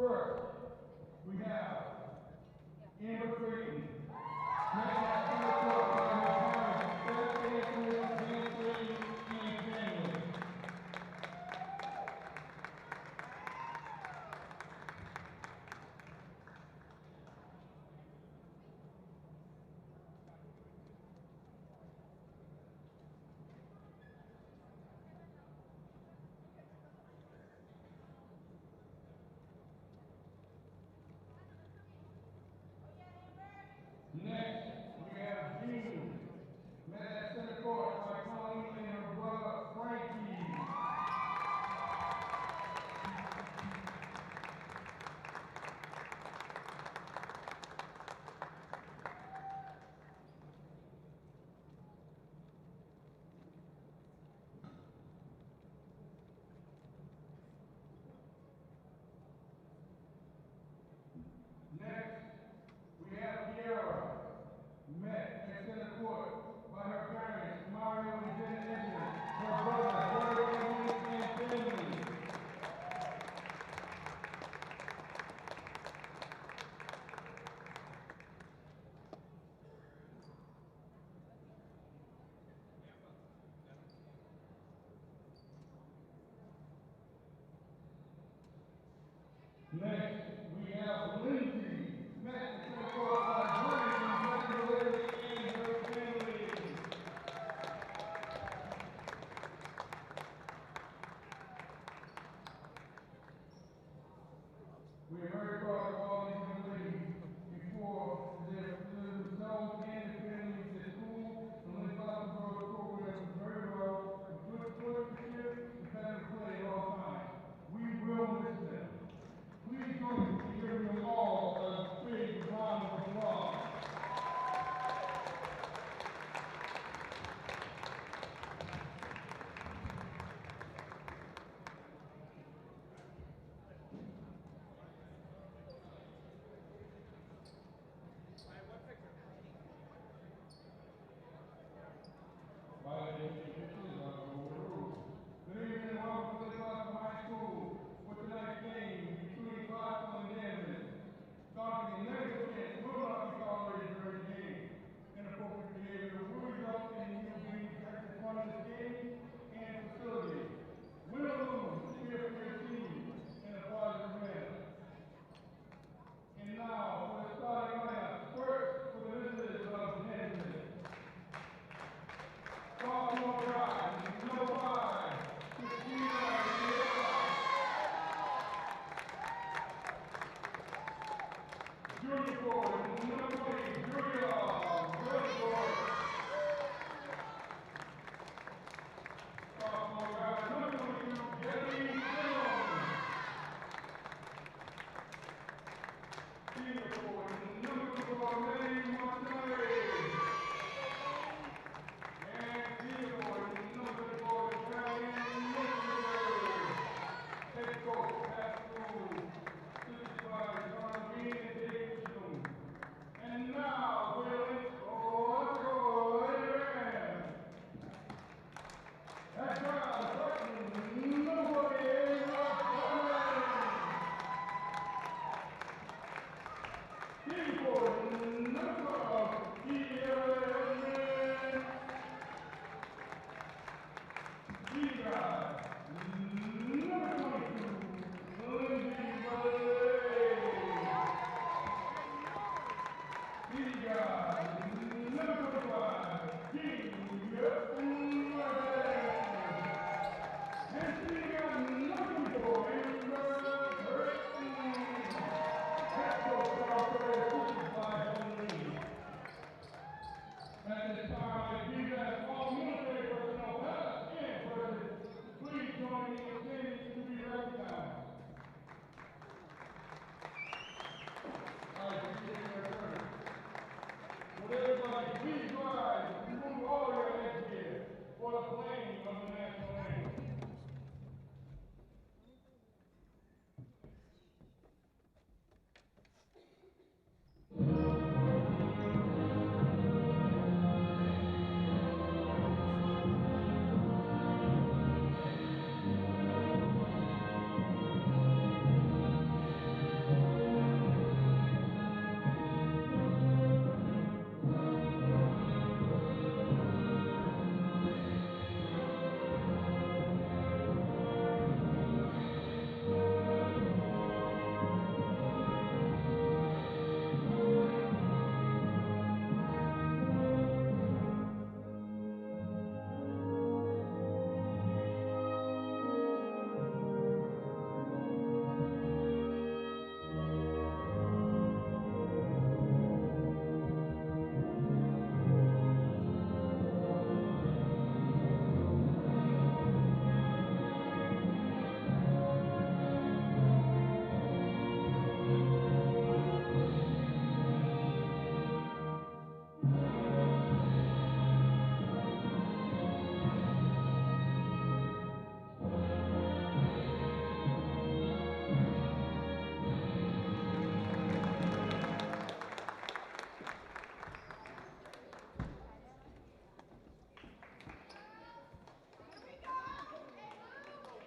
First, we have Amber Creighton. Next, Senator Court by her parents, Beth Anthony, James Creighton, and family. Next, we have Jean. Met at Center Court by Colleen and her brother Frankie. Next, we have Kiara. Met at Center Court by her parents, Mario and Jenna Edmond, her brother, Derek Edmond, and family. Next, we have Lindsay. Met at Center Court by Brandon and her family. We are very proud of all these young ladies before their themselves and their families at school. The Lynn Boston program is very well, a good sportsmanship, competitive play at all times. We will miss them. Please join me in giving them all a big round of applause.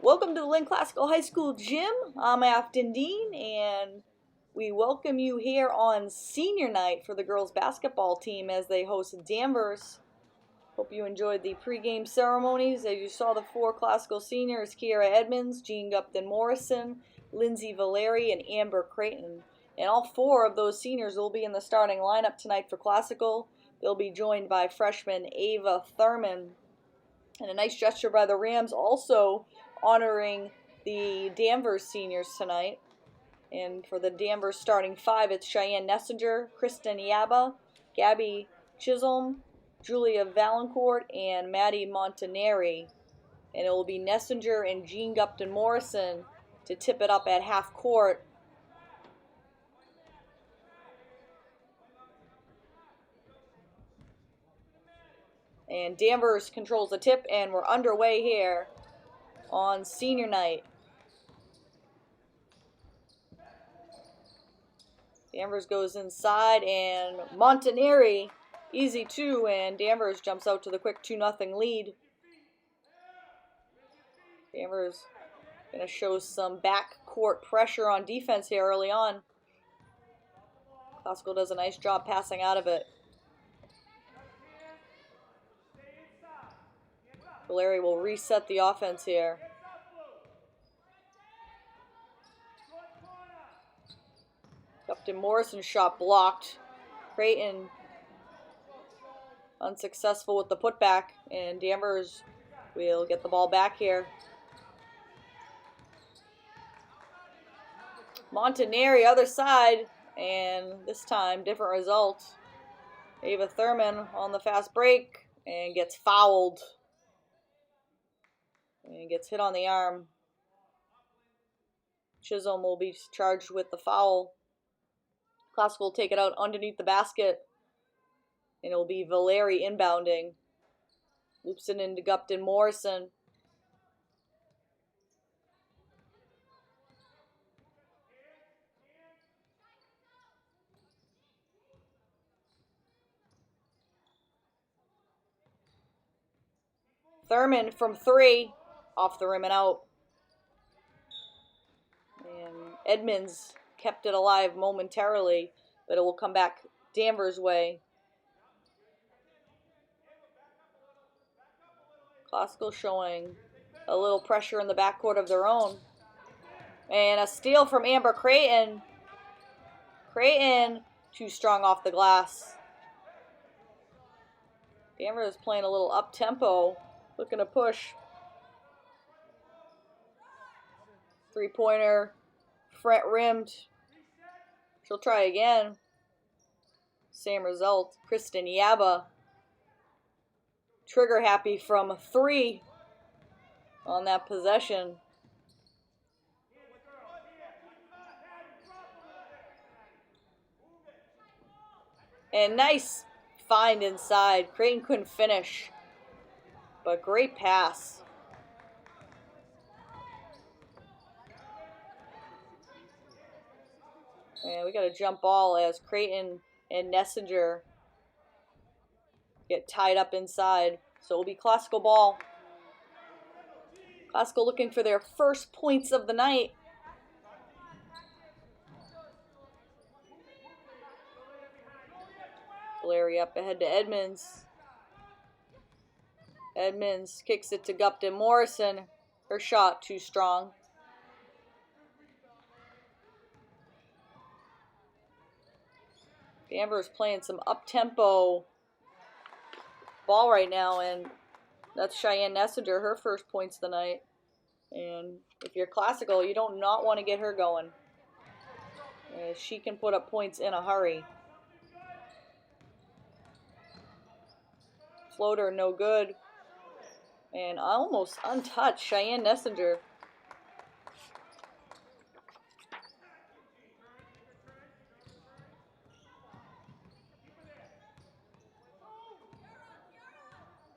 Welcome to the Lynn Classical High School Gym. I'm Afton Dean, and we welcome you here on senior night for the girls basketball team as they host Danvers. Hope you enjoyed the pregame ceremonies. As you saw, the four classical seniors: Kiera Edmonds, Jean Gupton Morrison, Lindsay Valeri, and Amber Creighton. And all four of those seniors will be in the starting lineup tonight for classical. They'll be joined by freshman Ava Thurman. And a nice gesture by the Rams also honoring the Danvers seniors tonight. And for the Danvers starting five, it's Cheyenne Nessinger, Kristen Yaba, Gabby Chisholm, Julia Valancourt, and Maddie Montaneri. And it will be Nessinger and Jean Gupton Morrison to tip it up at half court. And Danvers controls the tip, and we're underway here on senior night. Danvers goes inside, and Montaneri, easy two, and Danvers jumps out to the quick 2-0 lead. Danvers going to show some backcourt pressure on defense here early on. Classical does a nice job passing out of it. Valeri will reset the offense here. Gupton Morrison shot blocked. Creighton unsuccessful with the putback, and Danvers will get the ball back here. Montaneri, other side, and this time different result. Ava Thurman on the fast break and gets fouled. And gets hit on the arm. Chisholm will be charged with the foul. Classical will take it out underneath the basket. And it will be Valeri inbounding. Loops it into Gupton Morrison. Thurman from three, off the rim and out. And Edmonds kept it alive momentarily, but it will come back Danvers' way. Classical showing a little pressure in the backcourt of their own. And a steal from Amber Creighton. Creighton too strong off the glass. Danvers is playing a little up-tempo, looking to push. Three-pointer, front rimmed. She'll try again. Same result. Kristen Yaba. Trigger happy from three on that possession. And nice find inside. Creighton couldn't finish, but great pass. And we got a jump ball as Creighton and Nessinger get tied up inside. So it will be Classical ball. Classical looking for their first points of the night. Valeri up ahead to Edmonds. Edmonds kicks it to Gupton Morrison. Her shot too strong. Danvers playing some up-tempo ball right now, and that's Cheyenne Nessinger, her first points of the night. And if you're Classical, you don't not want to get her going. She can put up points in a hurry. Floater no good. And almost untouched, Cheyenne Nessinger.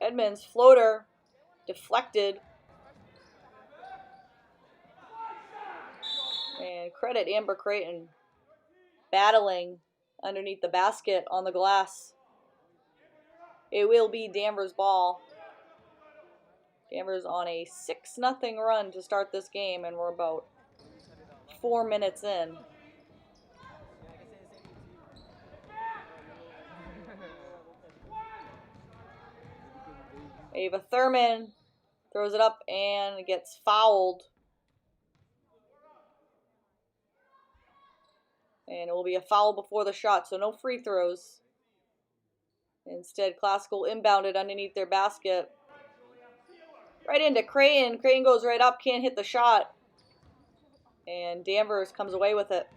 Edmonds floater deflected. And credit Amber Creighton battling underneath the basket on the glass. It will be Danvers' ball. Danvers on a 6-0 run to start this game, and we're about 4 minutes in. Ava Thurman throws it up and gets fouled. And it will be a foul before the shot, so no free throws. Instead, Classical inbounded underneath their basket. Right into Creighton. Creighton goes right up, can't hit the shot. And Danvers comes away with it.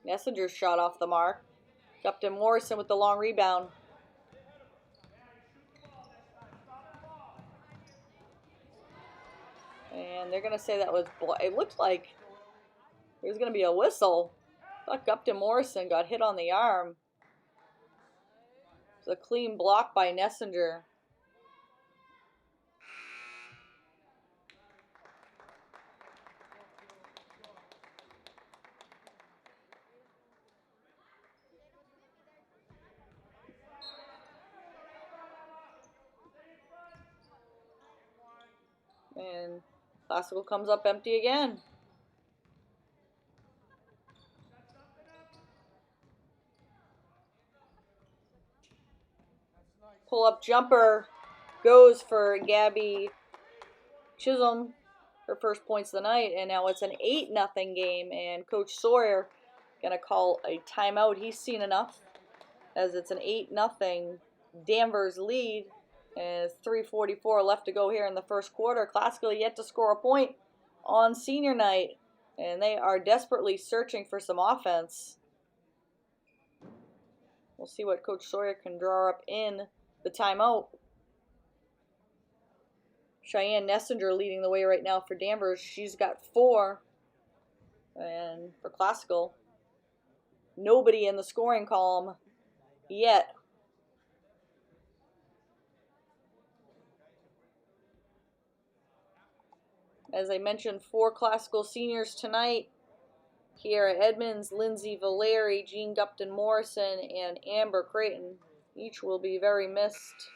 Messenger's shot off the mark. Upton Morrison with the long rebound. And they're going to say that was, it looked like there's going to be a whistle. I thought Upton Morrison got hit on the arm. It's a clean block by Nessinger. And Classical comes up empty again. Pull-up jumper goes for Gabby Chisholm, her first points of the night, and now it's an 8-0 game, and Coach Sawyer gonna call a timeout. He's seen enough, as it's an 8-0 Danvers lead, and 3:44 left to go here in the first quarter. Classical yet to score a point on senior night, and they are desperately searching for some offense. We'll see what Coach Sawyer can draw up in the timeout. Cheyenne Nessinger leading the way right now for Danvers. She's got 4. And for Classical, nobody in the scoring column yet. As I mentioned, 4 Classical seniors tonight. Kiara Edmonds, Lindsay Valeri, Jean Gupton Morrison, and Amber Creighton. Each will be very missed.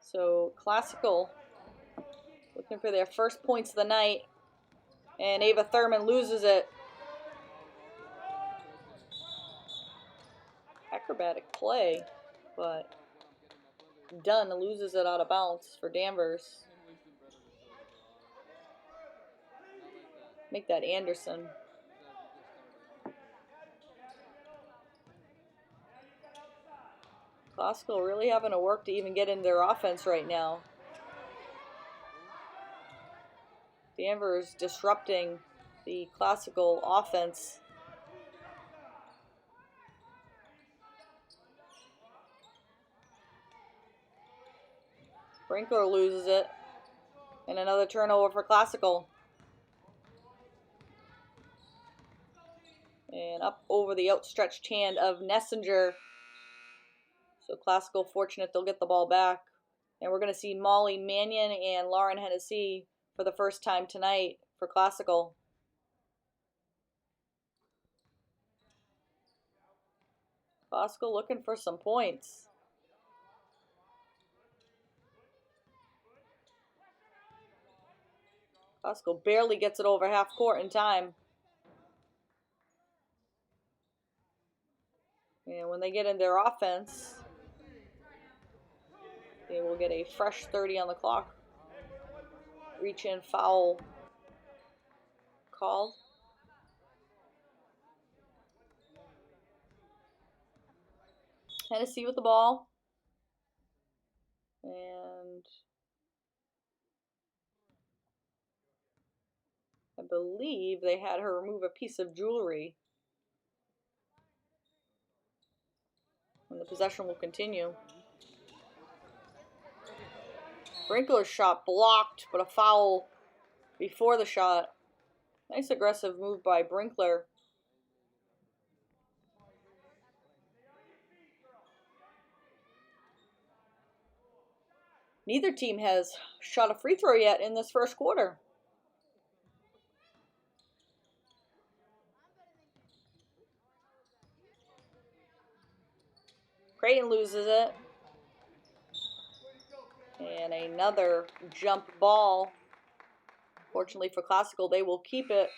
So Classical looking for their first points of the night, and Ava Thurman loses it. Acrobatic play, but Dunn loses it out of bounds for Danvers. Make that Anderson. Classical really having to work to even get in their offense right now. Danvers disrupting the Classical offense. Brinkler loses it. And another turnover for Classical. And up over the outstretched hand of Nessinger. So Classical fortunate they'll get the ball back. And we're going to see Molly Mannion and Lauren Hennessy for the first time tonight for Classical. Classical looking for some points. Classical barely gets it over half court in time. And when they get in their offense, they will get a fresh 30 on the clock. Reach in foul called. Hennessy with the ball. And I believe they had her remove a piece of jewelry. And the possession will continue. Brinkler's shot blocked, but a foul before the shot. Nice aggressive move by Brinkler. Neither team has shot a free throw yet in this first quarter. Creighton loses it. And another jump ball. Fortunately for Classical, they will keep it.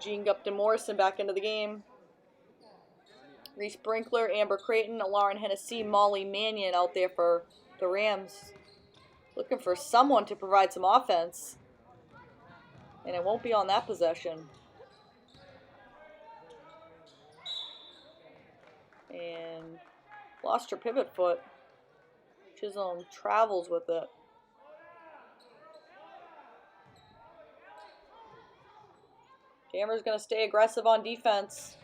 Jean Gupton Morrison back into the game. Reese Brinkler, Amber Creighton, Lauren Hennessy, Molly Mannion out there for the Rams. Looking for someone to provide some offense. And it won't be on that possession. And lost her pivot foot. Chisholm travels with it. Danvers going to stay aggressive on defense.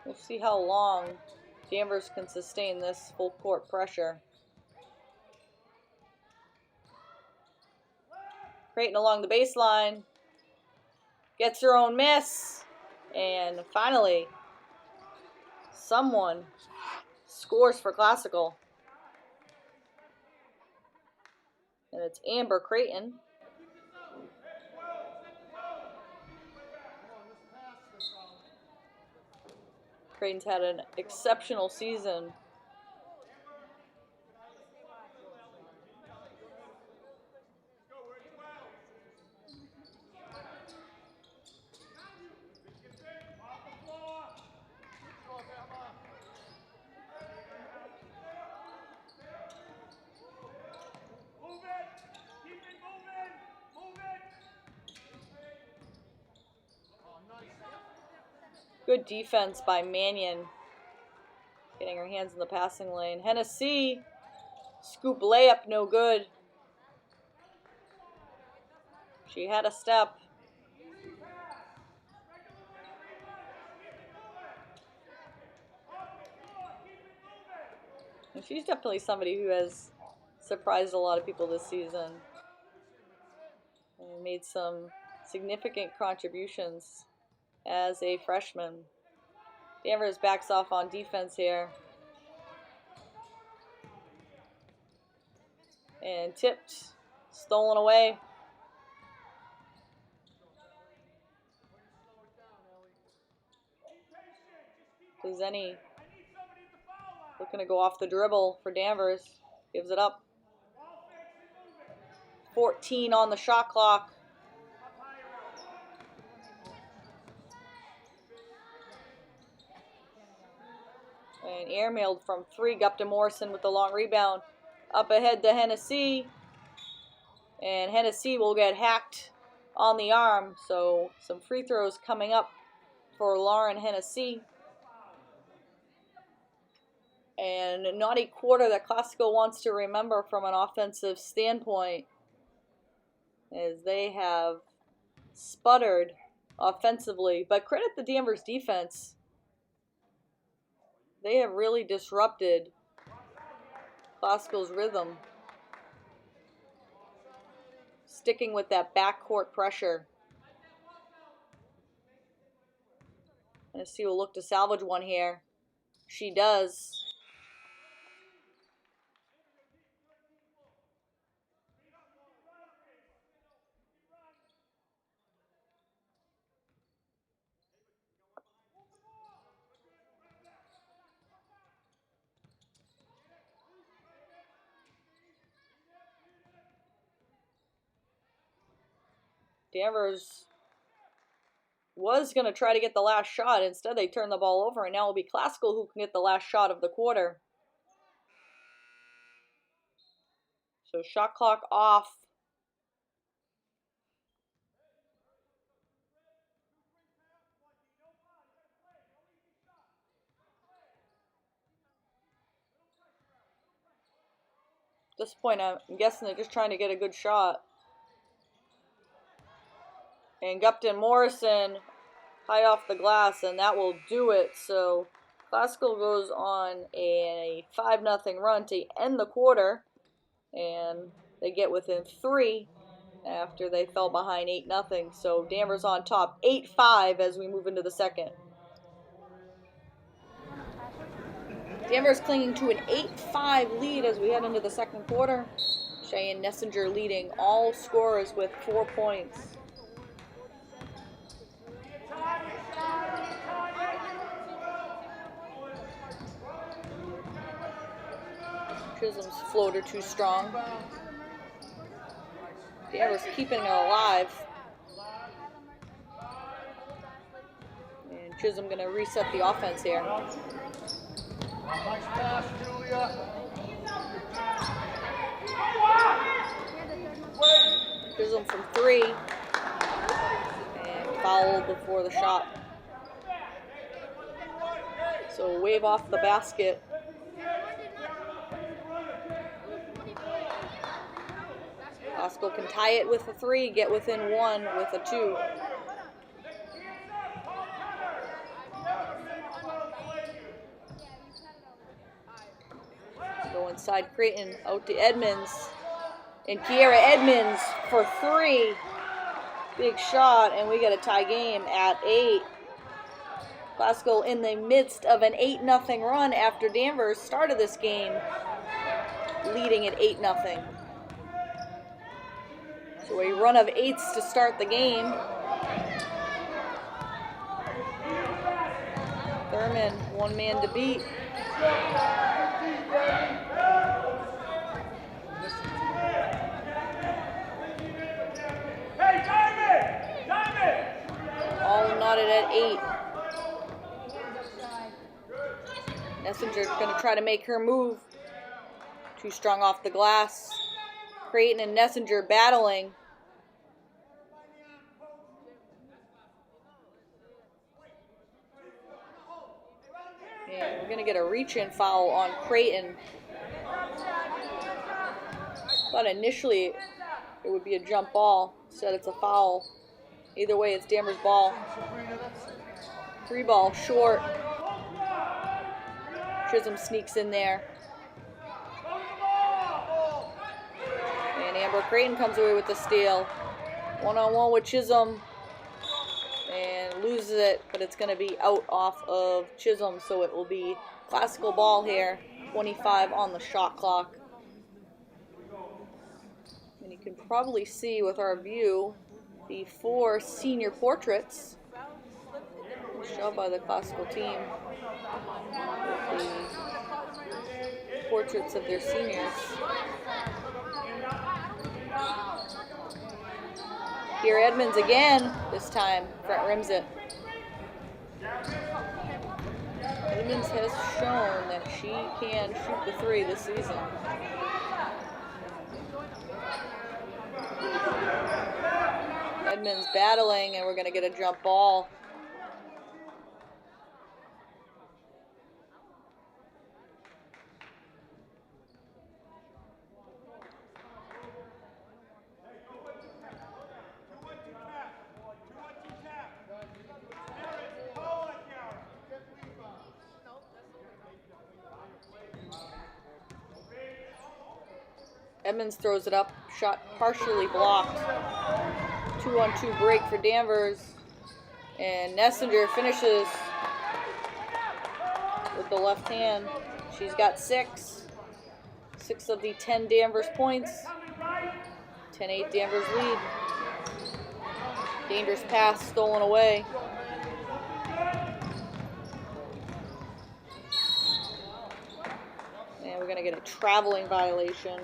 We'll see how long Danvers can sustain this full court pressure. Creighton along the baseline. Gets her own miss. And finally, someone scores for Classical. And it's Amber Creighton. Creighton's had an exceptional season. Good defense by Mannion. Getting her hands in the passing lane. Hennessy. Scoop layup, no good. She had a step. And she's definitely somebody who has surprised a lot of people this season. And made some significant contributions as a freshman. Danvers backs off on defense here. And tipped, stolen away. Zenny looking to go off the dribble for Danvers. Gives it up. 14 on the shot clock. And airmailed from 3. Gupton Morrison with the long rebound. Up ahead to Hennessy. And Hennessy will get hacked on the arm. So some free throws coming up for Lauren Hennessy. And not a quarter that Classical wants to remember from an offensive standpoint, as they have sputtered offensively. But credit the Danvers defense. They have really disrupted Classical's rhythm. Sticking with that backcourt pressure. Hennessy will look to salvage one here. She does. Danvers was going to try to get the last shot. Instead, they turned the ball over, and now it'll be Classical who can get the last shot of the quarter. So shot clock off. At this point, I'm guessing they're just trying to get a good shot. And Gupton Morrison high off the glass, and that will do it. So Classical goes on a 5-0 run to end the quarter, and they get within 3 after they fell behind 8-0. So Danvers on top 8-5 as we move into the second. Danvers clinging to an 8-5 lead as we head into the second quarter. Cheyenne Nessinger leading all scorers with 4 points. Chisholm's floater too strong. Danvers keeping it alive. And Chisholm going to reset the offense here. Nice pass, Julia. Chisholm from 3. And foul before the shot. So wave off the basket. Classical can tie it with a 3, get within 1 with a 2. Go inside Creighton, out to Edmonds. And Kiera Edmonds for 3. Big shot, and we get a tie game at 8. Classical in the midst of an 8-0 run after Danvers started this game, leading at 8-0. So a run of 8s to start the game. Thurman, 1 man to beat. All knotted at 8. Nessinger's going to try to make her move. Too strong off the glass. Creighton and Nessinger battling. And we're going to get a reach-in foul on Creighton. But initially it would be a jump ball. Instead it's a foul. Either way, it's Danvers' ball. 3 ball, short. Chisholm sneaks in there. And Amber Creighton comes away with the steal. 1-on-1 with Chisholm. And loses it, but it's going to be out off of Chisholm, so it will be Classical ball here. 25 on the shot clock. And you can probably see with our view the 4 senior portraits shown by the Classical team. The portraits of their seniors. Here Edmonds again, this time front rims it. Edmonds has shown that she can shoot the 3 this season. Edmonds battling, and we're going to get a jump ball. Edmonds throws it up, shot partially blocked. 2-on-2 break for Danvers. And Nessinger finishes with the left hand. She's got 6. 6 of the 10 Danvers points. 10-8 Danvers lead. Dangerous pass stolen away. And we're going to get a traveling violation.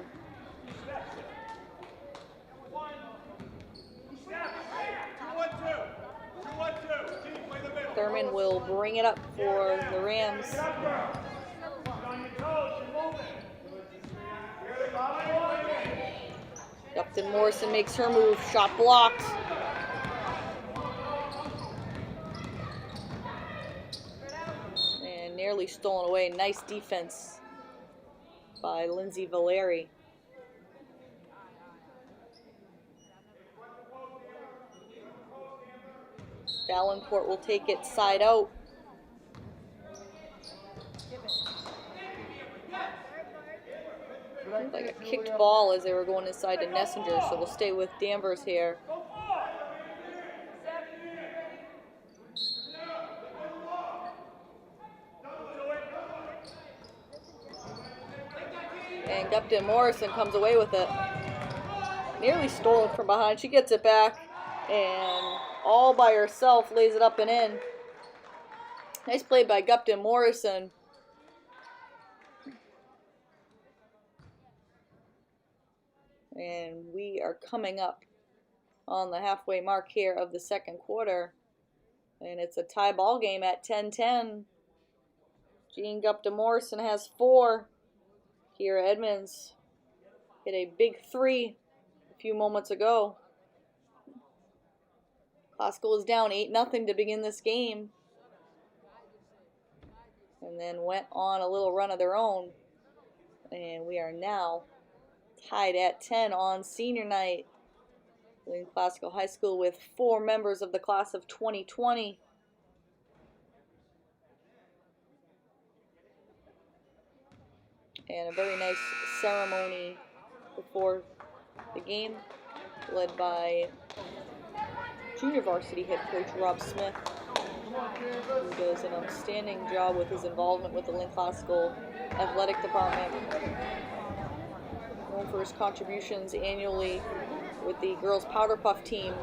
Thurman will bring it up for the Rams. Upton Morrison makes her move, shot blocked. And nearly stolen away. Nice defense by Lindsay Valeri. Valancourt will take it side out. Looked like a kicked ball as they were going inside to Nessinger, so we'll stay with Danvers here. And Gupton Morrison comes away with it. Nearly stolen from behind. She gets it back and all by herself lays it up and in. Nice play by Gupton Morrison. And we are coming up on the halfway mark here of the second quarter. And it's a tie ball game at 10-10. Jean Gupton Morrison has 4. Kira Edmonds hit a big 3 a few moments ago. Classical is down 8-0 to begin this game. And then went on a little run of their own. And we are now tied at 10 on senior night. Wayne Classical High School with 4 members of the class of 2020. And a very nice ceremony before the game, led by junior varsity head coach Rob Smith, who does an outstanding job with his involvement with the Lynn Classical athletic department. Known for his contributions annually with the girls powder puff team.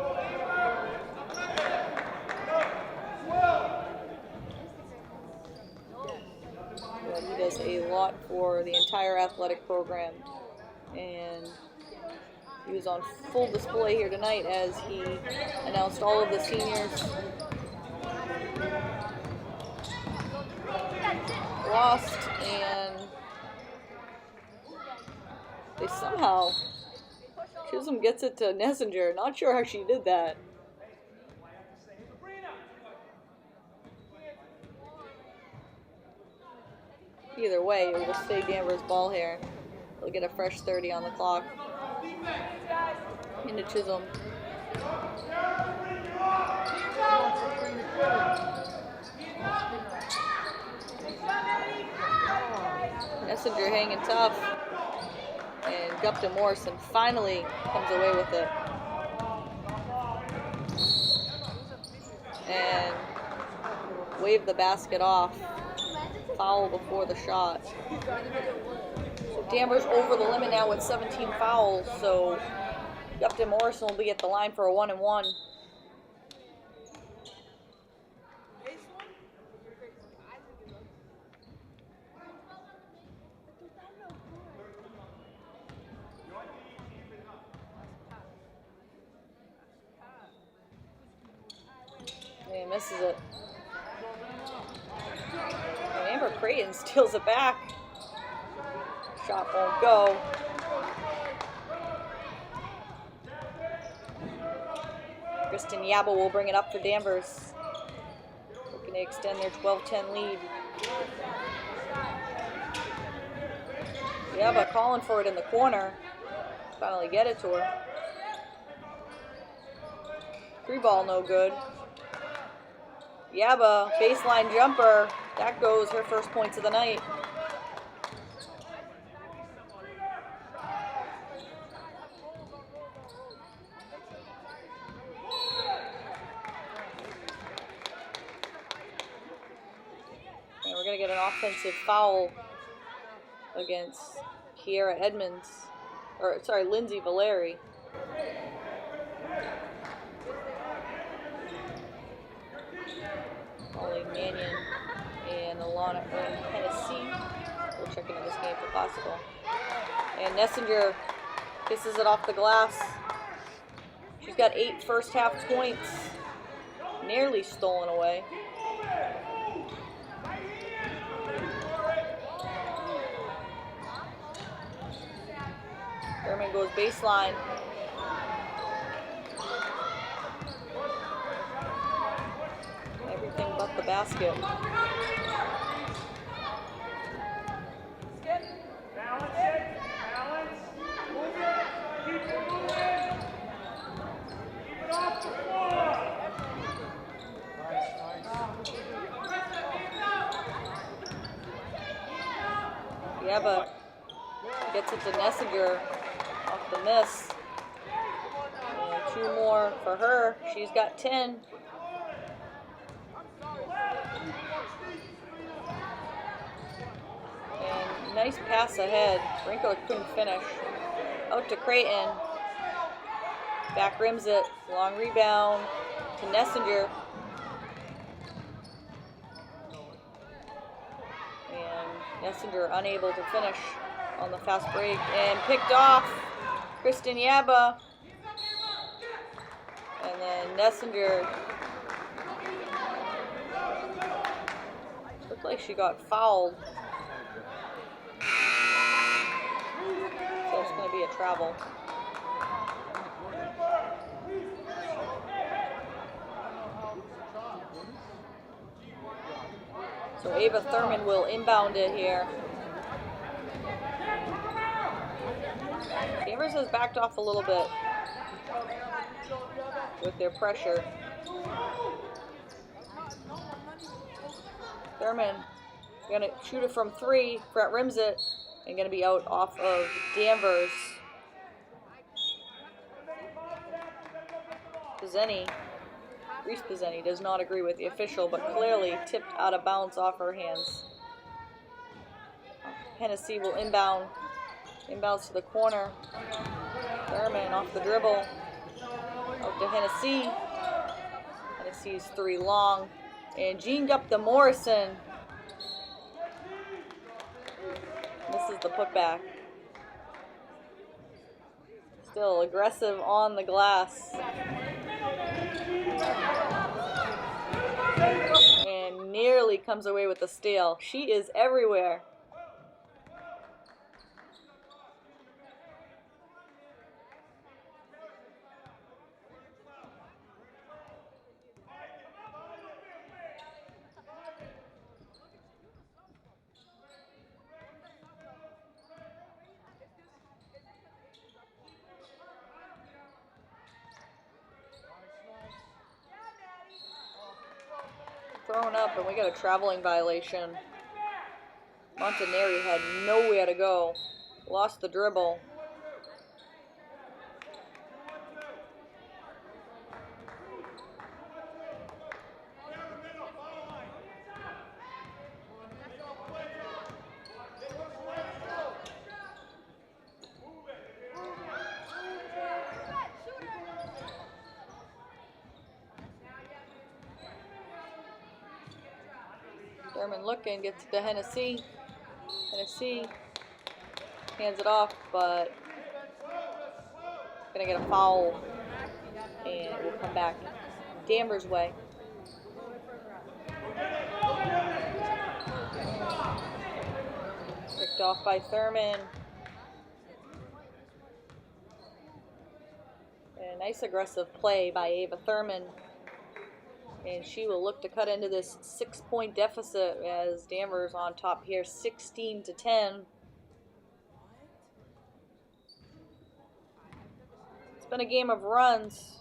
But he does a lot for the entire athletic program, and he was on full display here tonight as he announced all of the seniors lost, and they somehow, Chisholm gets it to Nessinger. Not sure how she did that. Either way, it will stay Danvers' ball here. They'll get a fresh 30 on the clock. Into Chisholm. Nessinger hanging tough. And Gupton Morrison finally comes away with it. And waved the basket off. Foul before the shot. So Danvers over the limit now with 17 fouls, so Gupton Morrison will be at the line for a 1-and-1. And he misses it. Amber Creighton steals it back. Shot won't go. Kristen Yaba will bring it up for Danvers. Looking to extend their 12-10 lead. Yaba calling for it in the corner. Finally get it to her. 3 ball no good. Yaba, baseline jumper. That goes, her first points of the night. And we're going to get an offensive foul against Kiera Edmonds. Or, sorry, Lindsay Valeri. Molly Mannion and Alana in Tennessee. We'll check into this game for Classical. And Nessinger kisses it off the glass. She's got 8 first half points. Nearly stolen away. German goes baseline. Everything but the basket. Balance it. Balance. Move it. Keep it moving. Keep it off the floor. Yeba gets it to Nessinger off the miss. And 2 more for her. She's got 10. And nice pass ahead. Wrinkler couldn't finish. Out to Creighton. Back rims it. Long rebound to Nessinger. And Nessinger unable to finish on the fast break. And picked off Kristen Yeba. And then Nessinger looked like she got fouled. So it's going to be a travel. So Ava Thurman will inbound it here. Danvers has backed off a little bit with their pressure. Thurman gonna shoot it from 3. Brett rims it and gonna be out off of Danvers. Reese Pizzeni does not agree with the official, but clearly tipped out of bounds off her hands. Hennessy will inbound. Inbounds to the corner. Thurman off the dribble. Out to Hennessy. Hennessy's 3 long. And Jean Gupta Morrison misses the putback. Still aggressive on the glass. And nearly comes away with the steal. She is everywhere. Thrown up, and we got a traveling violation. Montaneri had nowhere to go. Lost the dribble. Thurman looking, gets to Hennessy. Hennessy hands it off, but gonna get a foul, and it will come back Danvers' way. Picked off by Thurman. And a nice aggressive play by Ava Thurman. And she will look to cut into this 6-point deficit as Danvers on top here, 16-10. It's been a game of runs.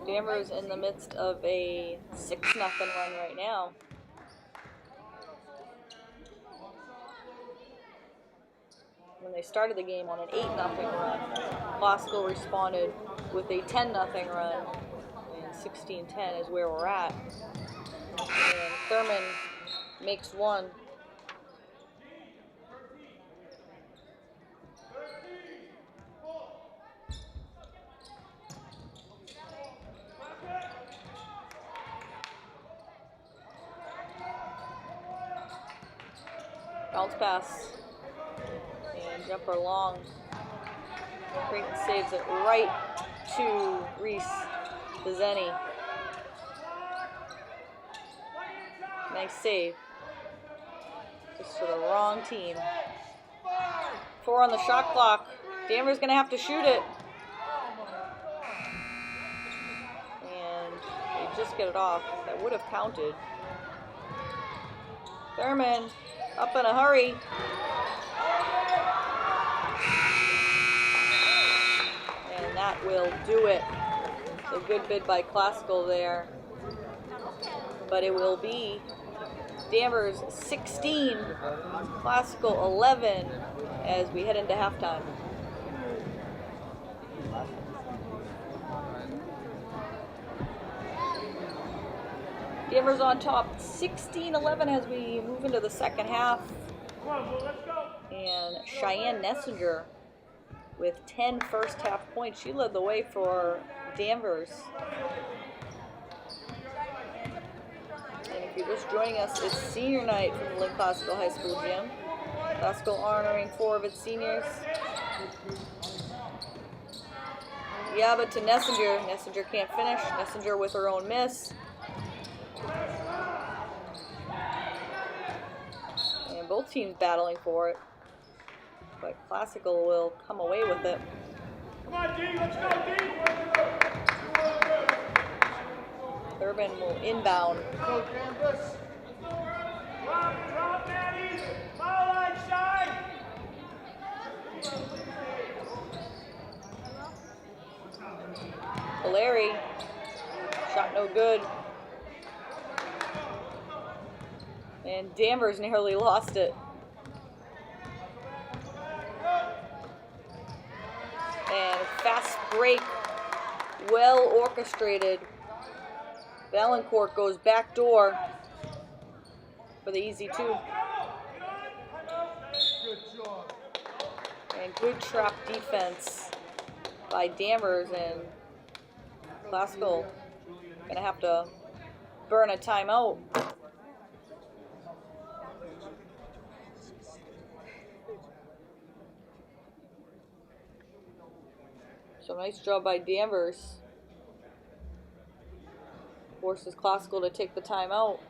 Danvers in the midst of a 6-0 run right now. When they started the game on an 8-0 run, Classical responded with a 10-0 run, and 16-10 is where we're at. And Thurman makes one. Bounce pass. And jumper long. Creighton saves it right to Reese Pizzeni. Nice save. Just for the wrong team. 4 on the shot clock. Danvers gonna have to shoot it. And they just get it off. That would have counted. Thurman up in a hurry. And that will do it. A good bid by Classical there. But it will be Danvers 16, Classical 11 as we head into halftime. Danvers on top 16-11 as we move into the second half. And Cheyenne Nessinger with 10 first half points. She led the way for Danvers. And if you're just joining us, it's senior night from the Lynn Classical High School gym. Classical honoring 4 of its seniors. Yeah, but to Nessinger. Nessinger can't finish. Nessinger with her own miss. And both teams battling for it. But Classical will come away with it. Come on, D, let's go, D! Thurman will inbound. Go, Danvers! Drop, Maddie! Foul line side! Valeri, shot no good. And Danvers nearly lost it. And fast break, well orchestrated. Valancourt goes back door for the easy 2. Good job. And good trap defense by Danvers, and Classical gonna have to burn a timeout. So nice job by Danvers. Forces Classical to take the timeout.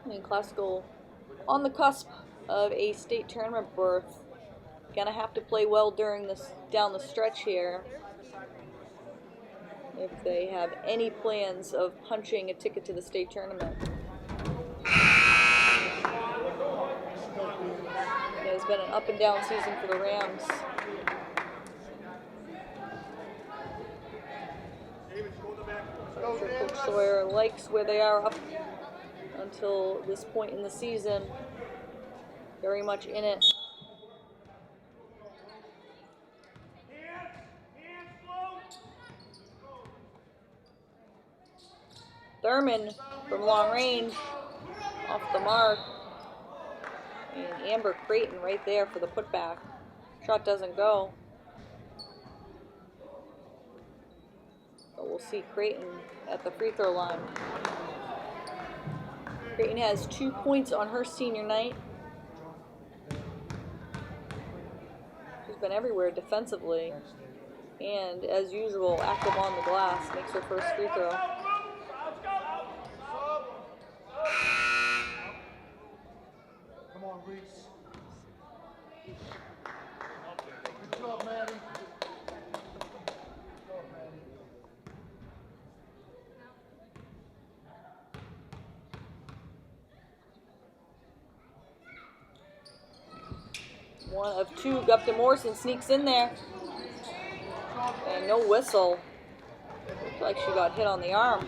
And Classical on the cusp of a state tournament berth. Gonna have to play well during this down the stretch here if they have any plans of punching a ticket to the state tournament. It has been an up and down season for the Rams. I'm sure Coach Sawyer likes where they are up until this point in the season. Very much in it. Thurman from long range, off the mark. And Amber Creighton right there for the putback. Shot doesn't go. But we'll see Creighton at the free throw line. Creighton has 2 points on her senior night. She's been everywhere defensively. And as usual, active on the glass, makes her first free throw. Come on, Reese. Good job, Maddie. One of 2, Gupton Morrison sneaks in there. And no whistle. Looks like she got hit on the arm.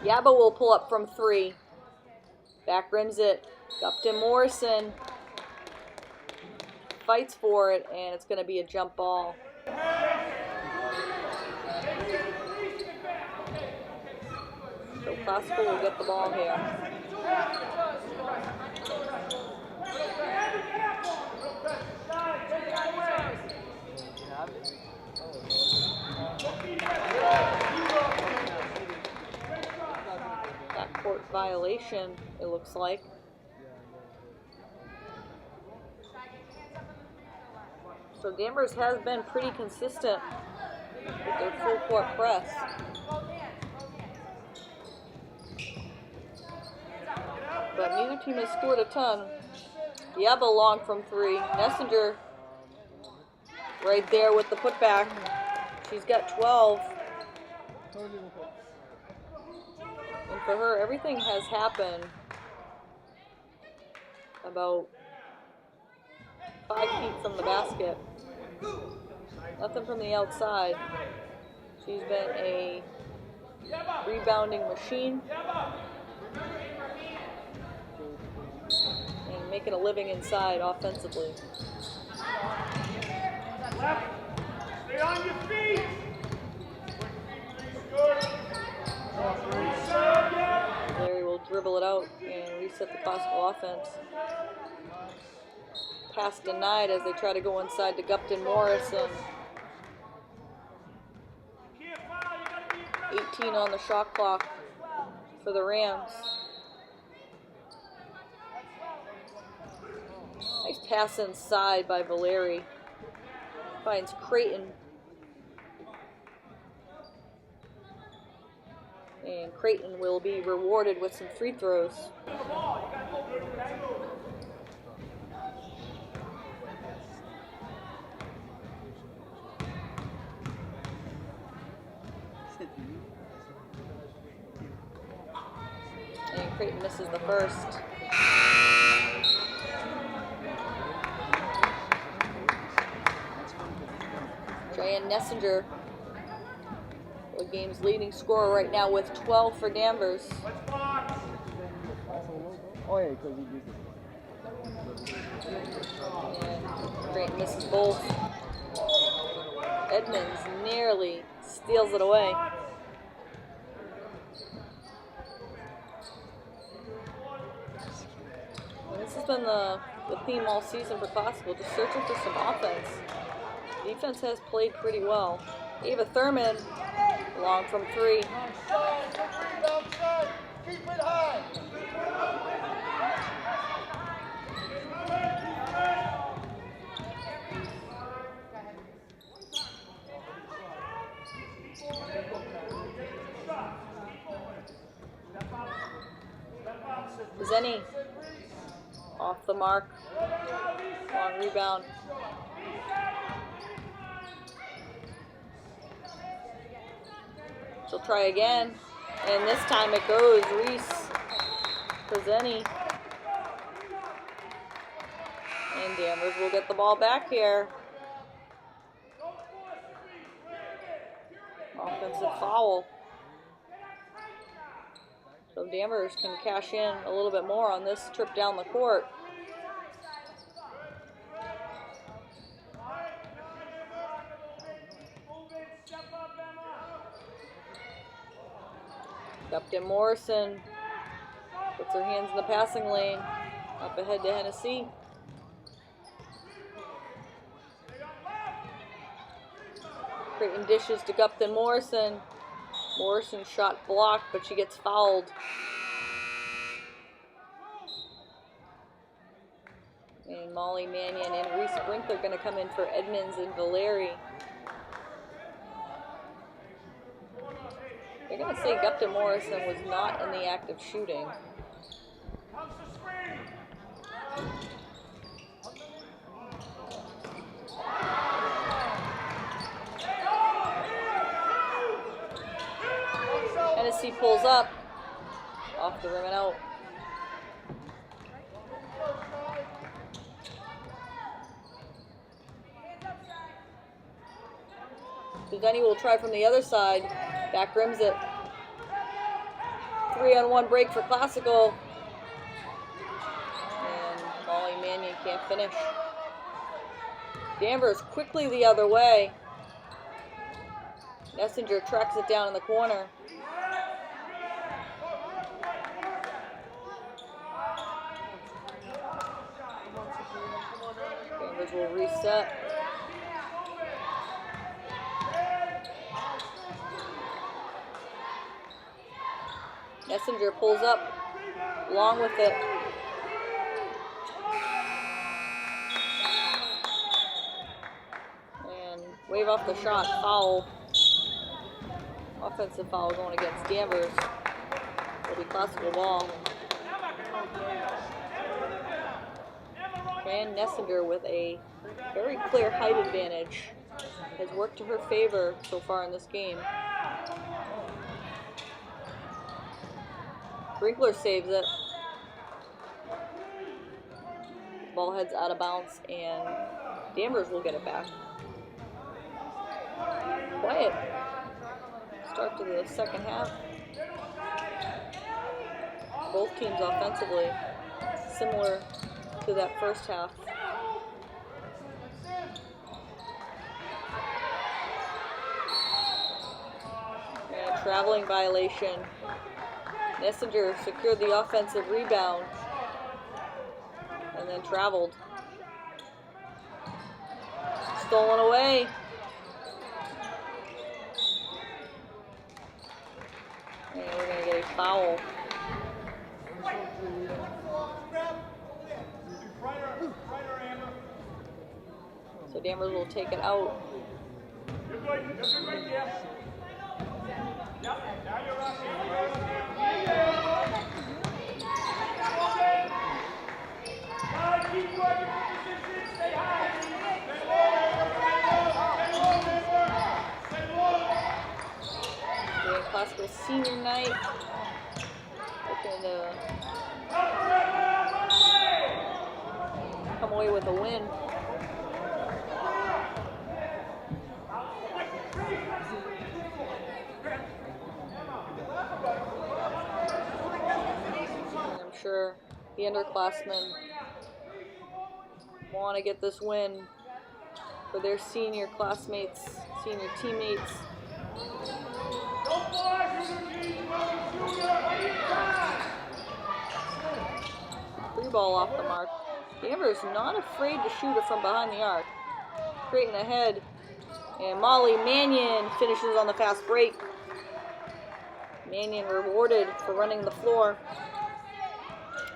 Yaba will pull up from 3. Back rims it. Gupton Morrison fights for it, and it's going to be a jump ball. So Classical will get the ball here. Backcourt violation, it looks like. So Danvers has been pretty consistent with their full court press. But neither team has scored a ton. Yaba long from 3. Nessinger right there with the putback. She's got 12. And for her, everything has happened about 5 feet from the basket. Nothing from the outside. She's been a rebounding machine and making a living inside offensively. Stay on your feet. Larry will dribble it out and reset the classical offense. Pass denied as they try to go inside to Gupton Morrison. 18 on the shot clock for the Rams. Nice pass inside by Valeri. Finds Creighton. And Creighton will be rewarded with some free throws. And Creighton misses the first. Cheyenne Nessinger, the game's leading scorer right now with 12 for Danvers. Oh yeah, because he used it. And Creighton misses both. Edmonds nearly steals it away. And this has been the theme all season for Classical, just searching for some offense. Defense has played pretty well. Ava Thurman, long from 3. Keep it high. Zenny off the mark. Long rebound. She'll try again, and this time it goes. Reese to Zenny. And Danvers will get the ball back here. Offensive foul. So Danvers can cash in a little bit more on this trip down the court. Gupton Morrison puts her hands in the passing lane. Up ahead to Hennessy. Creighton dishes to Gupton Morrison. Morrison's shot blocked, but she gets fouled. And Molly Mannion and Reese Brinkler are going to come in for Edmonds and Valeri. They're going to say Gupton Morrison was not in the act of shooting. Hennessy pulls up, off the rim and out. Denny will try from the other side, back rims it. 3-on-1 break for Classical. And Molly Mannion can't finish. Danvers quickly the other way. Nessinger tracks it down in the corner. Danvers will reset. Nessinger pulls up, along with it. And wave off the shot, foul. Offensive foul going against Danvers. It'll be Classical ball. And Nessinger with a very clear height advantage has worked to her favor so far in this game. Brinkler saves it. ball heads out of bounds, and Danvers will get it back. Quiet start to the second half. Both teams offensively, similar to that first half. And a traveling violation. Nessinger secured the offensive rebound and then traveled. Stolen away. And we're going to get a foul. So Danvers will take it out. You're good. You're good right there. Yep. Now you're up. Keep working for position. Stay high. Stay low. Doing classical senior night. Looking to come away with a win. I'm sure the underclassmen want to get this win for their senior classmates, senior teammates. Free ball off the mark. Danvers not afraid to shoot it from behind the arc. Creating ahead. And Molly Mannion finishes on the fast break. Mannion rewarded for running the floor.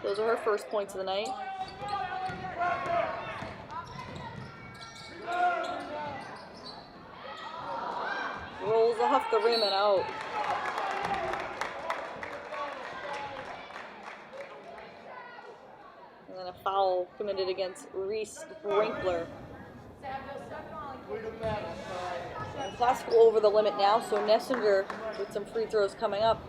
Those are her first points of the night. Rolls off the rim and out. And then a foul committed against Reese Brinkler. Classical over the limit now, so Nessinger with some free throws coming up.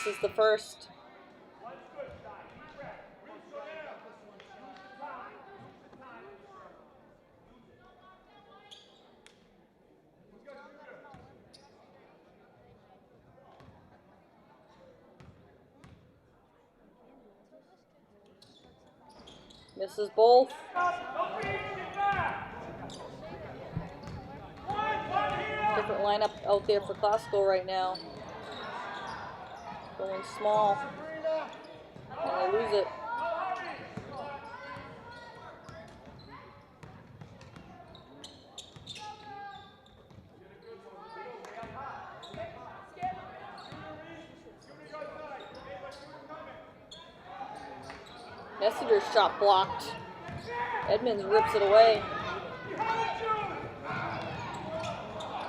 This is the first. Misses both. Different lineup out there for classical right now. Going small. And they lose it. Messenger's shot blocked. Edmonds rips it away.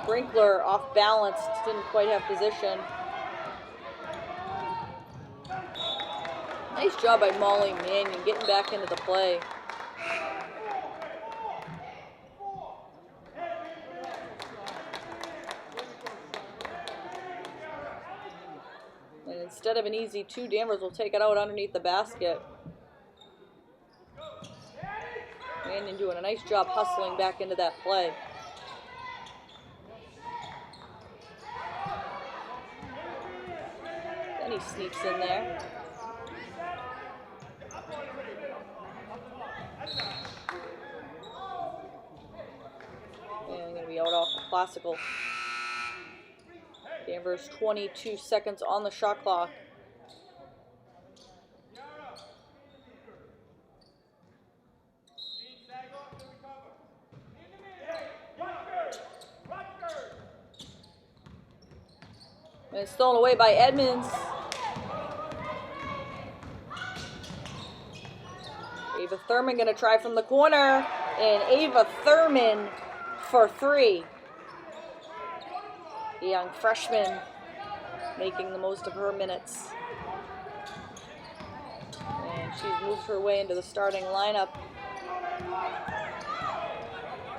Brinkler off balance, didn't quite have position. Nice job by Molly Mannion getting back into the play. And instead of an easy two, Danvers will take it out underneath the basket. Mannion doing a nice job hustling back into that play. Then he sneaks in there. And going to be out off the classical. Danvers 22 seconds on the shot clock. And it's stolen away by Edmonds. Ava Thurman going to try from the corner. And Ava Thurman for three. The young freshman making the most of her minutes. And she's moved her way into the starting lineup.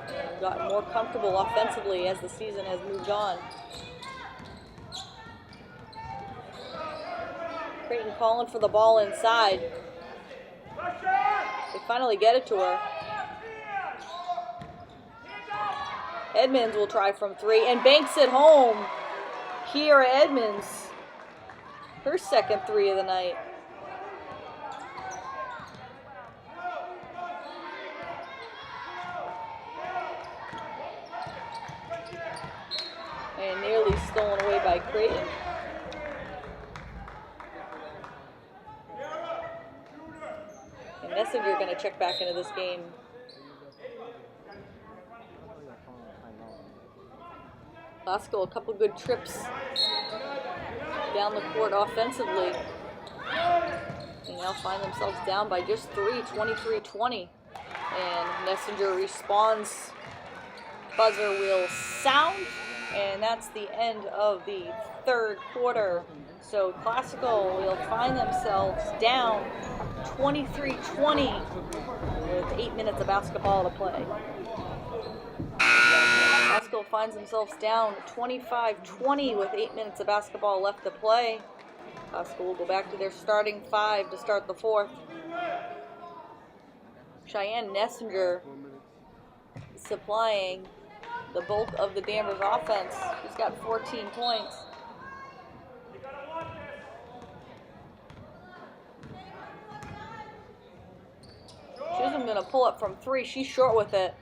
And gotten more comfortable offensively as the season has moved on. Creighton calling for the ball inside. They finally get it to her. Edmonds will try from 3 and banks it home. Kiera Edmonds, her second 3 of the night. And nearly stolen away by Creighton. And Messenger going to check back into this game. Glasgow, a couple good trips down the court offensively. They now find themselves down by just 3, 23-20. And Messenger responds. Buzzer will sound. And that's the end of the third quarter. So Classical will find themselves down 23-20 with 8 minutes of basketball to play. Classical finds themselves down 25-20 with 8 minutes of basketball left to play. Classical will go back to their starting 5 to start the fourth. Cheyenne Messenger supplying the bulk of the Danvers offense. She's got 14 points. Chisholm gonna pull up from 3. She's short with it.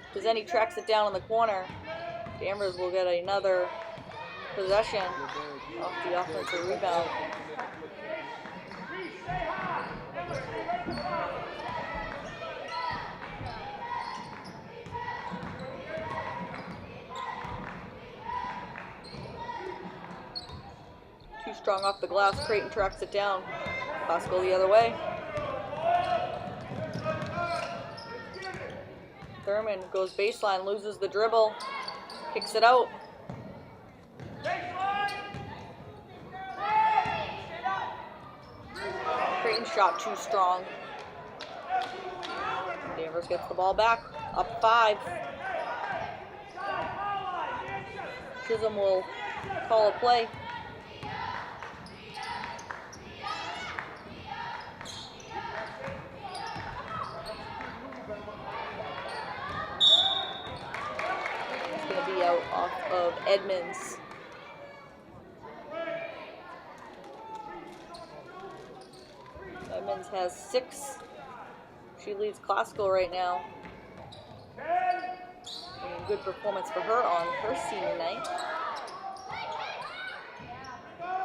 Because then he tracks it down in the corner. Danvers will get another possession off the offensive rebound. Too strong off the glass. Creighton tracks it down. Classical the other way. Thurman goes baseline, loses the dribble, kicks it out. Creighton shot too strong. Danvers gets the ball back, up 5. Chisholm will call a play. Out off of Edmonds. Edmonds has 6. She leads Classical right now. And good performance for her on her senior night.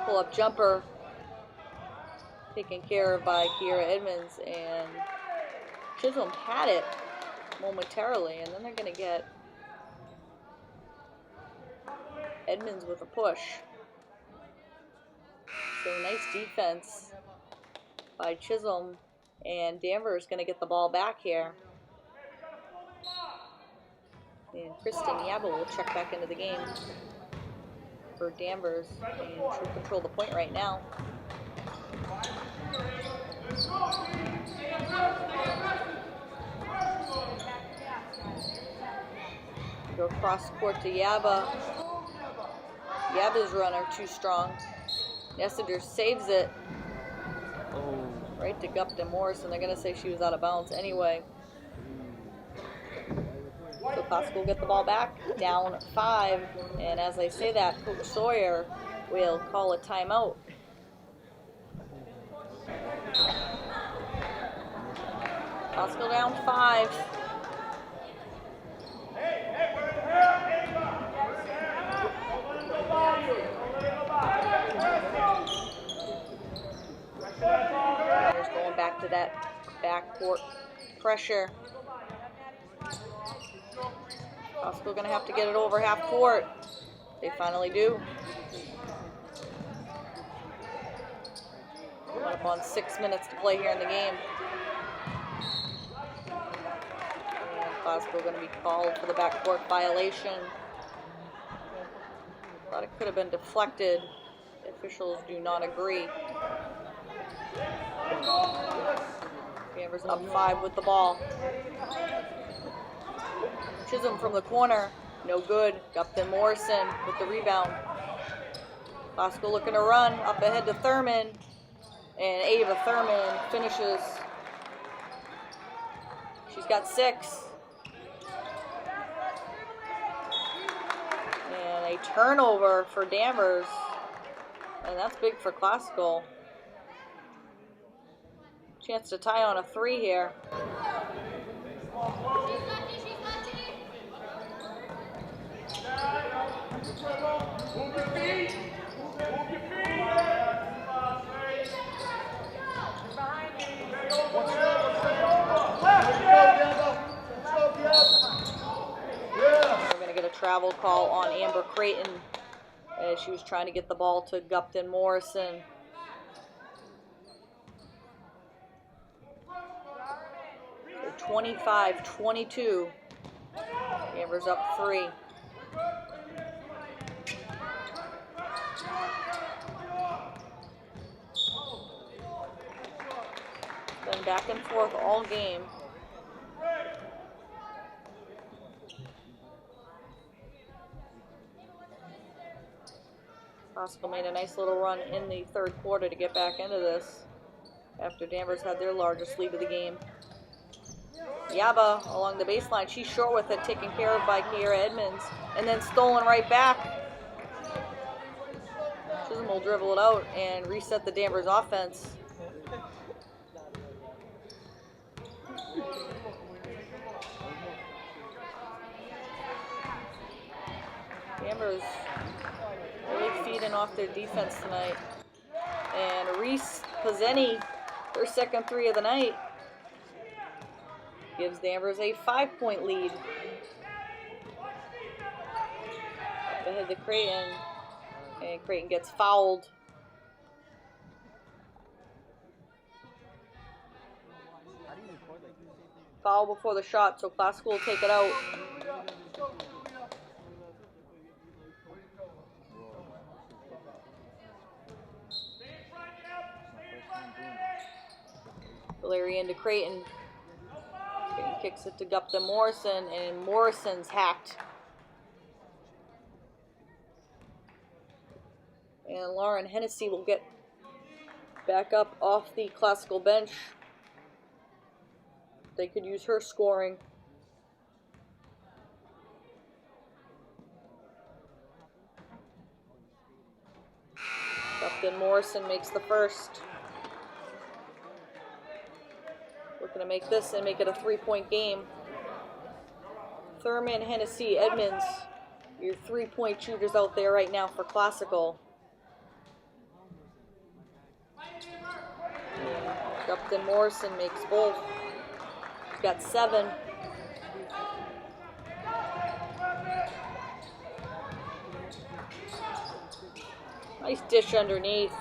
Pull-up jumper taken care of by Kiera Edmonds, and Chisholm had it momentarily, and then they're going to get Edmonds with a push. So nice defense by Chisholm, and Danvers going to get the ball back here. And Kristen Yaba will check back into the game for Danvers, and she'll control the point right now. Go cross court to Yaba. Yaba's runner too strong. Messenger saves it. Right to Gupton Morris, and they're going to say she was out of bounds anyway. So Classical will get the ball back, down 5. And as I say that, Coach Sawyer will call a timeout. Classical down 5. Going back to that backcourt pressure. Classical going to have to get it over half court. They finally do. Coming up on 6 minutes to play here in the game. And Classical going to be called for the backcourt violation. Thought it could have been deflected. The officials do not agree. Danvers up 5 with the ball. Chisholm from the corner. No good. Gupton Morrison with the rebound. Classical looking to run. Up ahead to Thurman. And Ava Thurman finishes. She's got 6. And a turnover for Danvers. And that's big for Classical. Chance to tie on a 3 here. We're going to get a travel call on Amber Creighton as she was trying to get the ball to Gupton Morrison. So 25-22. Danvers up 3. Been back and forth all game. Classical made a nice little run in the 3rd quarter to get back into this after Danvers had their largest lead of the game. Yaba along the baseline. She's short with it, taken care of by Kiera Edmonds, and then stolen right back. Chisholm will dribble it out and reset the Danvers offense. Danvers really feeding off their defense tonight. And Reese Pizzeni, her 2nd 3 of the night, gives Danvers a 5-point lead. Up ahead to Creighton, and Creighton gets fouled. Foul before the shot, so Classical will take it out. Larry into Creighton. Creighton kicks it to Gupton Morrison, and Morrison's hacked. And Lauren Hennessy will get back up off the Classical bench. They could use her scoring. Gupton Morrison makes the first. Looking to make this and make it a 3-point game. Thurman, Hennessy, Edmonds, your 3-point shooters out there right now for Classical. Gupton Morrison makes both. He's got 7. Nice dish underneath.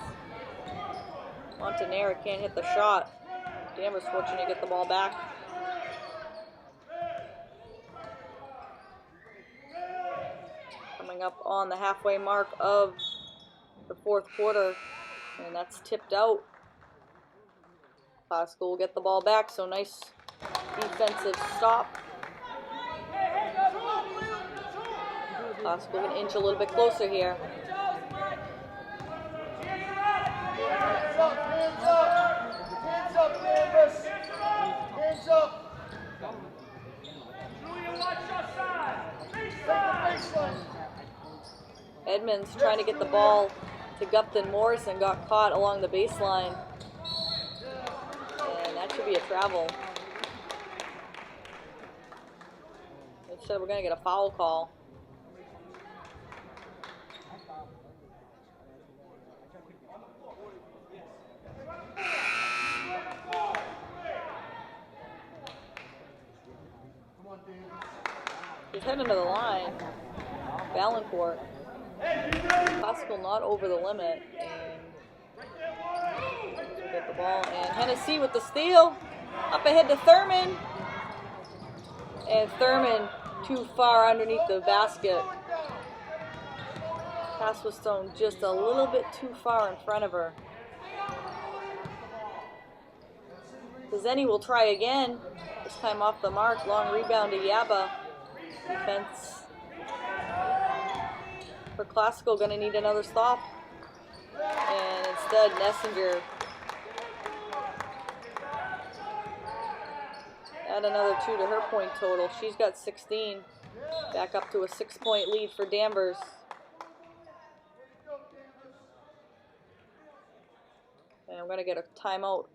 Montanera can't hit the shot. Danvers fortunate to get the ball back. Coming up on the halfway mark of the 4th quarter, and that's tipped out. Classical will get the ball back, so nice defensive stop. Classical can inch a little bit closer here. Edmonds trying to get the ball to Gupton Morrison, got caught along the baseline. And that should be a travel. Instead, we're going to get a foul call. He's heading to the line. Valancourt. Classical not over the limit. And we'll get the ball. And Hennessy with the steal. Up ahead to Thurman. And Thurman too far underneath the basket. Pass was thrown just a little bit too far in front of her. Pizzeni will try again. This time off the mark. Long rebound to Yaba. Defense for Classical going to need another stop. And instead, Nessinger add another 2 to her point total. She's got 16. Back up to a 6-point lead for Danvers. And I'm going to get a timeout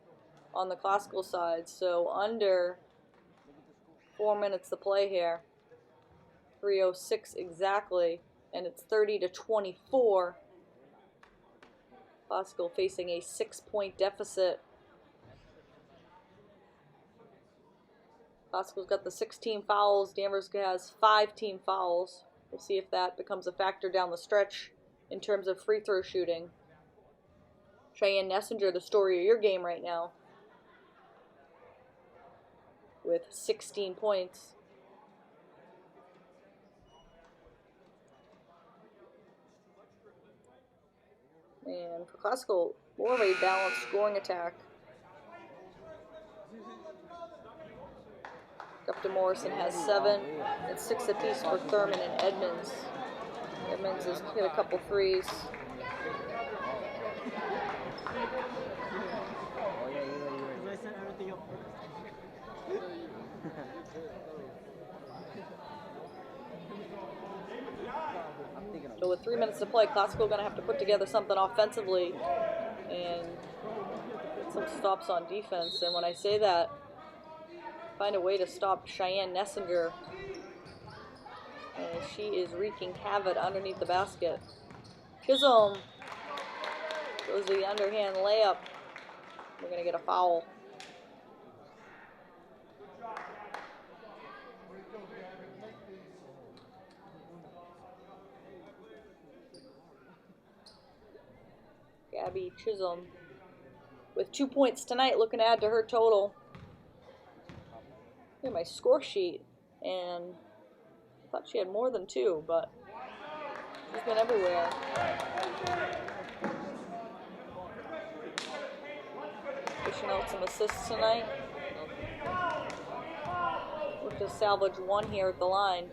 on the Classical side. So under 4 minutes to play here. 3:06 exactly. And it's 30-24. Classical facing a 6-point deficit. Classical's got the 16 fouls. Danvers has 5 team fouls. We'll see if that becomes a factor down the stretch in terms of free throw shooting. Cheyenne Nessinger, the story of your game right now, with 16 points. And for Classical, more of a balanced scoring attack. Upton Morrison has 7. It's 6 apiece for Thurman and Edmonds. Edmonds has hit a couple threes. So with 3 minutes to play, Classical going to have to put together something offensively and get some stops on defense. And when I say that, find a way to stop Cheyenne Nessinger. And she is wreaking havoc underneath the basket. Chisholm goes to the underhand layup. We're going to get a foul. Gabby Chisholm with 2 points tonight, looking to add to her total. Look at my score sheet, and I thought she had more than 2, but she's been everywhere. Pushing out some assists tonight. Look to salvage 1 here at the line.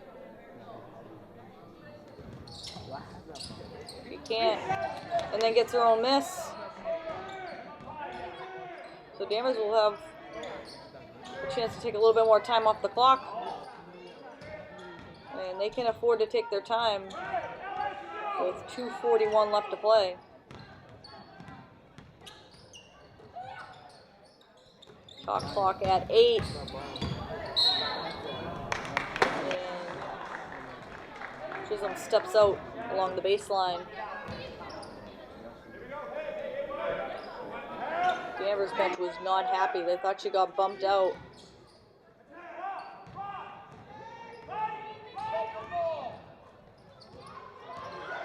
She can't, and then gets her own miss. So Danvers will have a chance to take a little bit more time off the clock. And they can afford to take their time with 2:41 left to play. Shot clock at 8. And Chisholm steps out along the baseline. Danvers bench was not happy. They thought she got bumped out.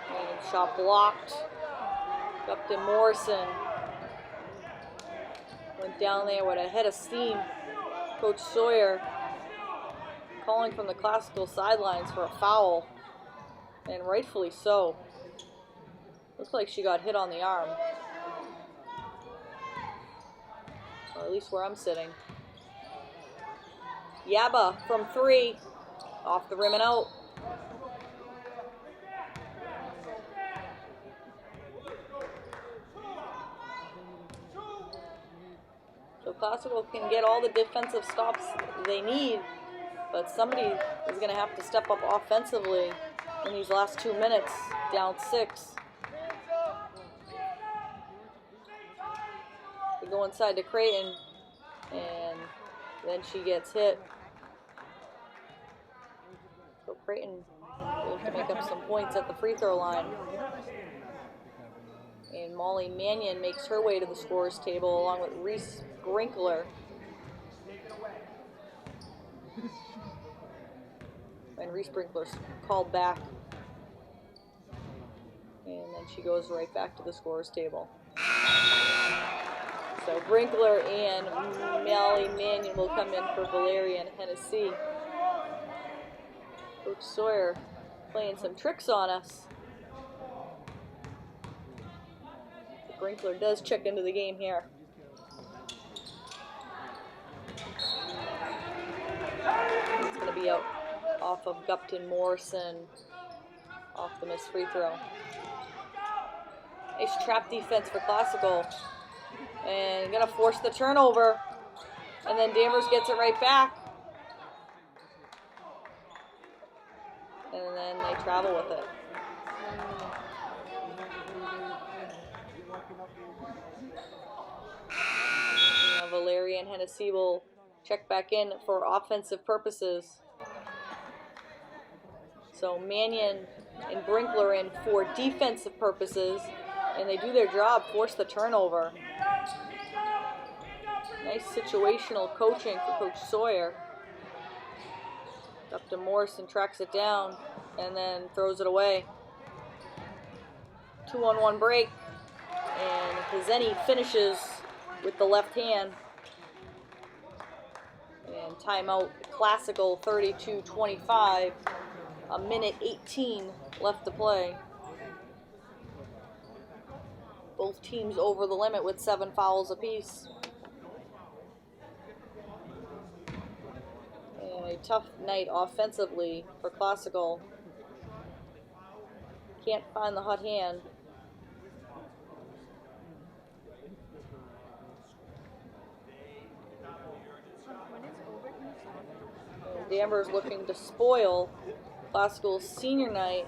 And shot blocked. Upton Morrison went down there with a head of steam. Coach Sawyer calling from the Classical sidelines for a foul, and rightfully so. Looks like she got hit on the arm. Or at least where I'm sitting. Yaba from 3. Off the rim and out. So Classical can get all the defensive stops they need, but somebody is going to have to step up offensively in these last 2 minutes, down 6. They go inside to Creighton, and then she gets hit. So Creighton able to make up some points at the free throw line. And Molly Mannion makes her way to the scorer's table along with Reese Brinkler. And Reese Brinkler's called back. And then she goes right back to the scorer's table. So Brinkler and Molly Mannion will come in for Valeria and Hennessy. Coach Sawyer playing some tricks on us. Brinkler does check into the game here. It's going to be out off of Gupton Morrison off the missed free throw. Nice trap defense for Classical. And gonna force the turnover. And then Danvers gets it right back. And then they travel with it. Now Valeria and Hennessy will check back in for offensive purposes. So Mannion and Brinkler in for defensive purposes. And they do their job, force the turnover. Nice situational coaching for Coach Sawyer. Up to Morrison, tracks it down, and then throws it away. 2-on-1 break, and Pizzeni finishes with the left hand. And timeout, Classical 32-25, a minute 18 left to play. Both teams over the limit with 7 fouls apiece. And a tough night offensively for Classical. Can't find the hot hand. And Danvers looking to spoil Classical's senior night.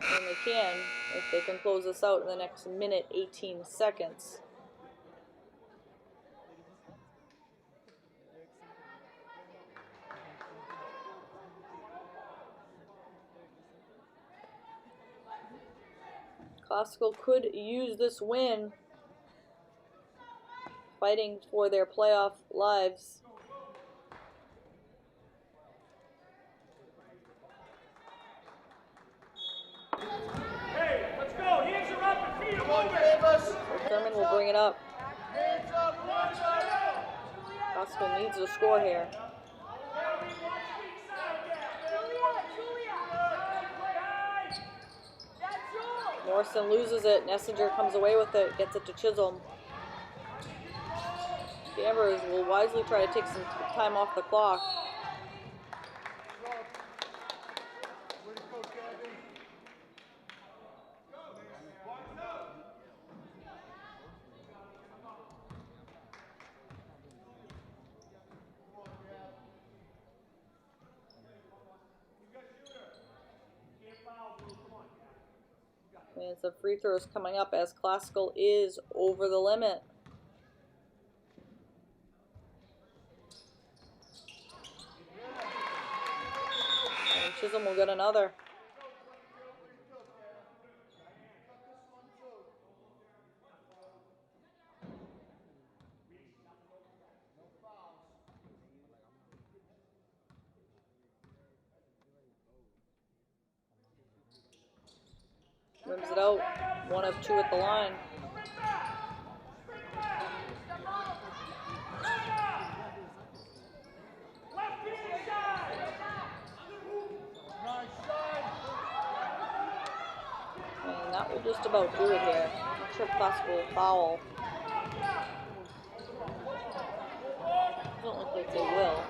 And they can, if they can close this out in the next minute 18 seconds. Classical could use this win, fighting for their playoff lives. Hey, let's go. Hands are up and feet are moving. So Thurman will bring it up. Hands up, one side. Classical needs to score here. Morrison loses it. Nessinger comes away with it, gets it to Chisholm. Danvers will wisely try to take some time off the clock. And some free throws coming up as Classical is over the limit. And Chisholm will get another. Rims it out. 1 of 2 at the line. And that will just about do it here. Not sure Classical foul. Doesn't look like they will.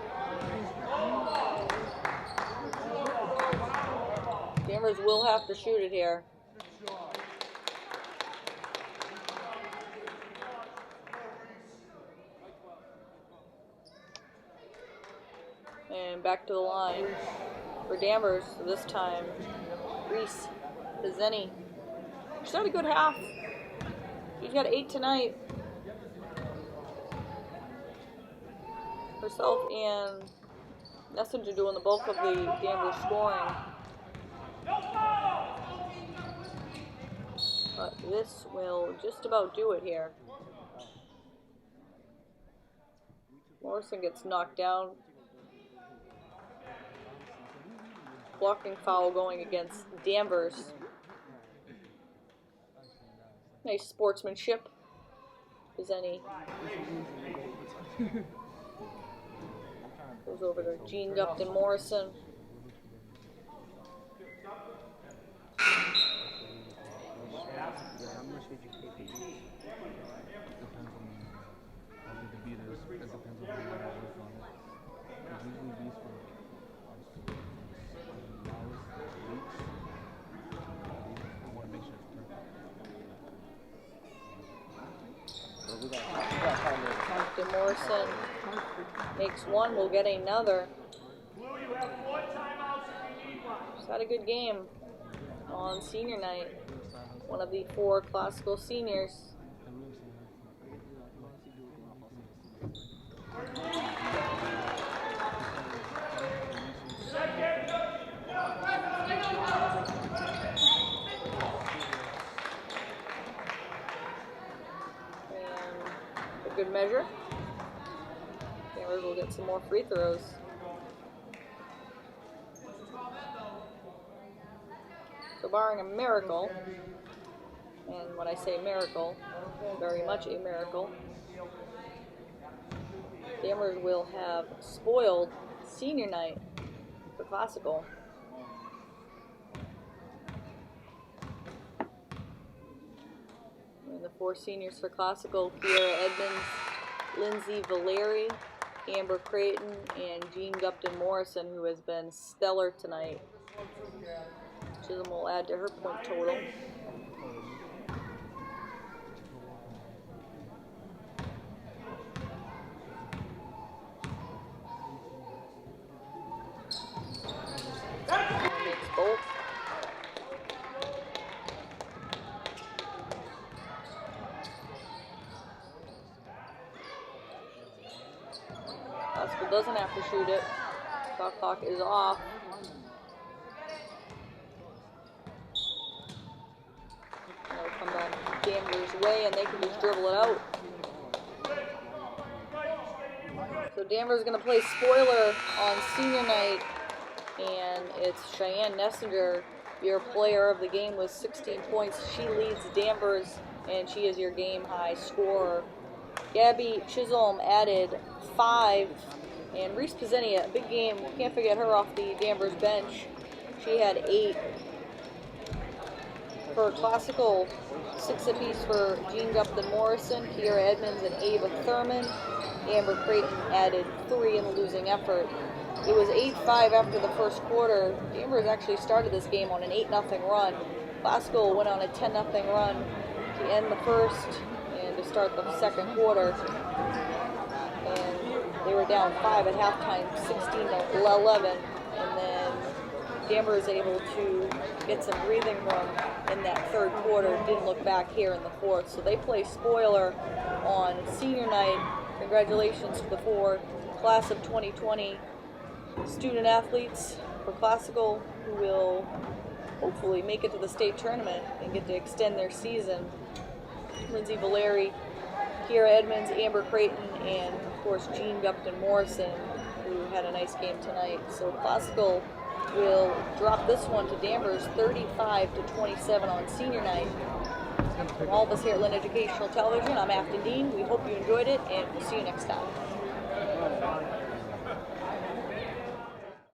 Danvers will have to shoot it here. And back to the line for Danvers. This time, Reese Pizzeni. She's had a good half. She's got 8 tonight. Herself and Nessinger doing the bulk of the Danvers scoring. But this will just about do it here. Morrison gets knocked down. Blocking foul going against Danvers. Nice sportsmanship. Pizzeni goes over to Gene Gupton Morrison. Morrison makes one, we'll get another. Blue, you have 4 timeouts if you need one. Just had a good game on senior night. One of the 4 classical seniors. Good measure. Danvers will get some more free throws. So barring a miracle, and when I say miracle, very much a miracle, Danvers will have spoiled senior night for classical. And the 4 seniors for classical: Kiera Edmonds, Lindsay Valeri, Amber Creighton, and Jean Gupton Morrison, who has been stellar tonight. Chisholm will add to her point total. Makes both. Classical doesn't have to shoot it. Shot clock is off. It'll come back Danvers' way, and they can just dribble it out. So Danvers is going to play spoiler on senior night, and it's Cheyenne Nessinger, your player of the game with 16 points. She leads Danvers, and she is your game-high scorer. Gabby Chisholm added 5, and Reese Pizzenia, a big game. Can't forget her off the Danvers bench. She had 8. For classical, 6 apiece for Jean Gupton Morrison, Kiera Edmonds, and Ava Thurman. Amber Creighton added 3 in the losing effort. It was 8-5 after the first quarter. Danvers actually started this game on an 8-0 run. Classical went on a 10-0 run to end the first and to start the second quarter. And they were down 5 at halftime, 16-11, and then Danvers able to get some breathing room in that third quarter. Didn't look back here in the fourth. So they play spoiler on senior night. Congratulations to the 4 class of 2020 student athletes for classical who will hopefully make it to the state tournament and get to extend their season. Lindsay Valeri, Kiera Edmonds, Amber Creighton, and of course Jean Gupton Morrison, who had a nice game tonight. So classical will drop this one to Danvers 35-27 on senior night. From all of us here at Lynn Educational Television, I'm Afton Dean. We hope you enjoyed it, and we'll see you next time.